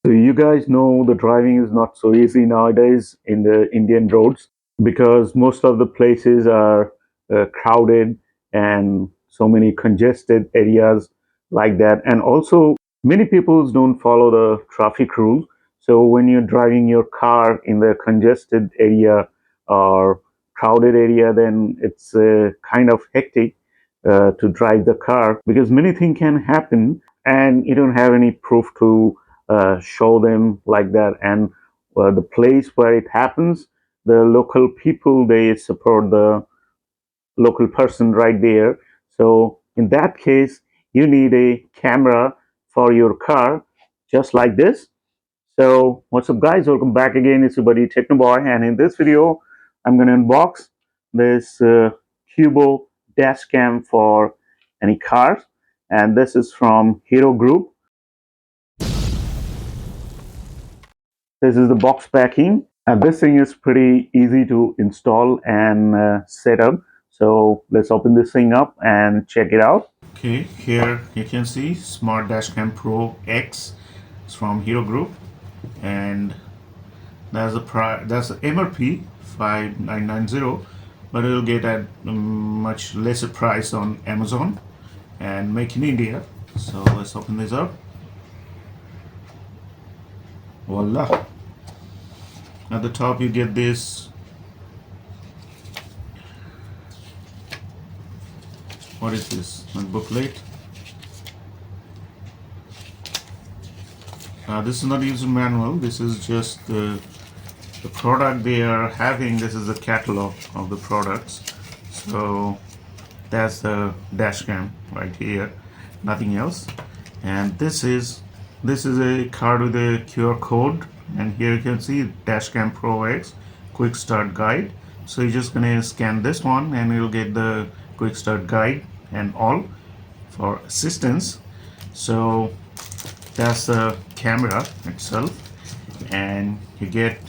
So you guys know the driving is not so easy nowadays in the Indian roads because most of the places are crowded and so many congested areas like that. And also many people don't follow the traffic rules. So when you're driving your car in the congested area or crowded area, then it's kind of hectic to drive the car because many things can happen and you don't have any proof to show them like that. And the place where it happens, the local people, they support the local person right there. So in that case, you need a camera for your car, just like this. So what's up, guys? Welcome back again. It's your buddy Technoboy, and in this video, I'm gonna unbox this Qubo dash cam for any cars, and this is from Hero Group. This is the box packing. This thing is pretty easy to install and set up. So let's open this thing up and check it out. Okay, here you can see Smart Dashcam Pro X. It's from Hero Group, and that's the MRP 5990, but it'll get at a much lesser price on Amazon and make in India. So let's open this up. Voila! At the top you get this, what is this, a booklet. This is not user manual, this is just the product they are having. This is the catalog of the products. So that's the dash cam right here, nothing else. And this is a card with a QR code, and here you can see Dashcam Pro X quick start guide. So you're just gonna scan this one and you'll get the quick start guide and all for assistance. So that's the camera itself, and you get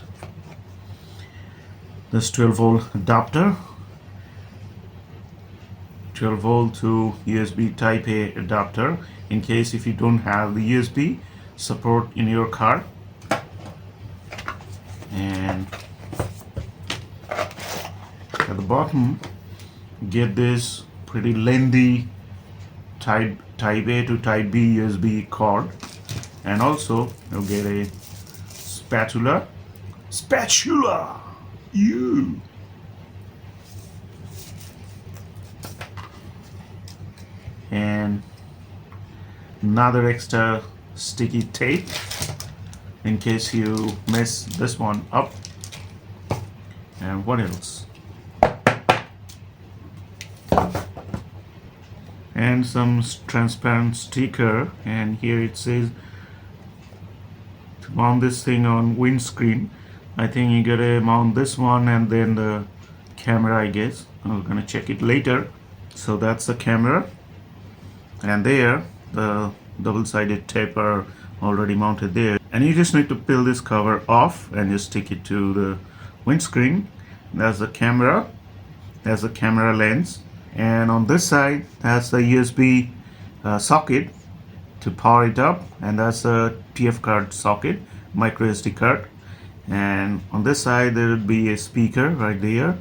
this 12-volt adapter, 12 volt to USB type A adapter in case if you don't have the USB support in your car. And at the bottom get this pretty lengthy type A to type B USB cord, and also you'll get a spatula you and another extra sticky tape in case you mess this one up. And what else? And some transparent sticker, and here it says to mount this thing on windscreen. I think you gotta mount this one and then the camera, I guess. I'm gonna check it later. So that's the camera, and there the double-sided tape are already mounted there, and you just need to peel this cover off and just stick it to the windscreen. That's the camera, that's the camera lens, and on this side that's the USB socket to power it up, and that's a TF card socket, micro SD card. And on this side there would be a speaker right there,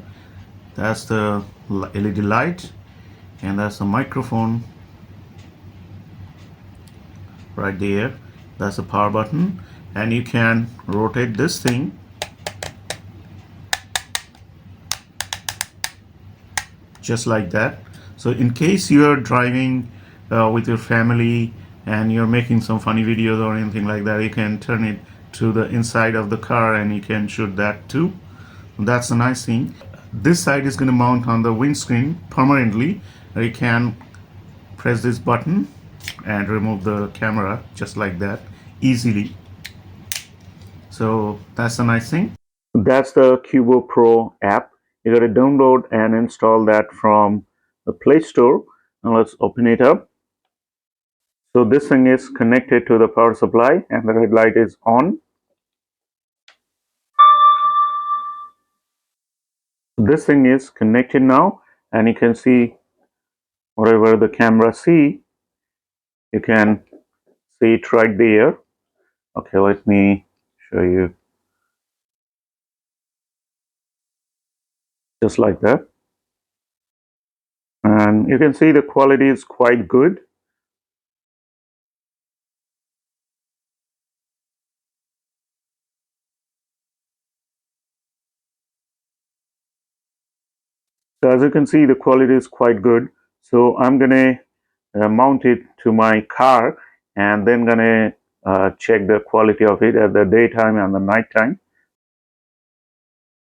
that's the LED light, and that's the microphone right there, that's the power button. And you can rotate this thing just like that. So in case you are driving with your family and you're making some funny videos or anything like that, you can turn it to the inside of the car and you can shoot that too. That's a nice thing. This side is going to mount on the windscreen permanently. You can press this button and remove the camera just like that easily. So that's a nice thing. That's the Qubo Pro app. You gotta download and install that from the Play Store. Now let's open it up. So this thing is connected to the power supply and the red light is on. This thing is connected now, and you can see whatever the camera see, you can see it right there. Okay, let me show you just like that. And you can see the quality is quite good. So as you can see, the quality is quite good. So I'm gonna mount it to my car and then gonna check the quality of it at the daytime and the nighttime.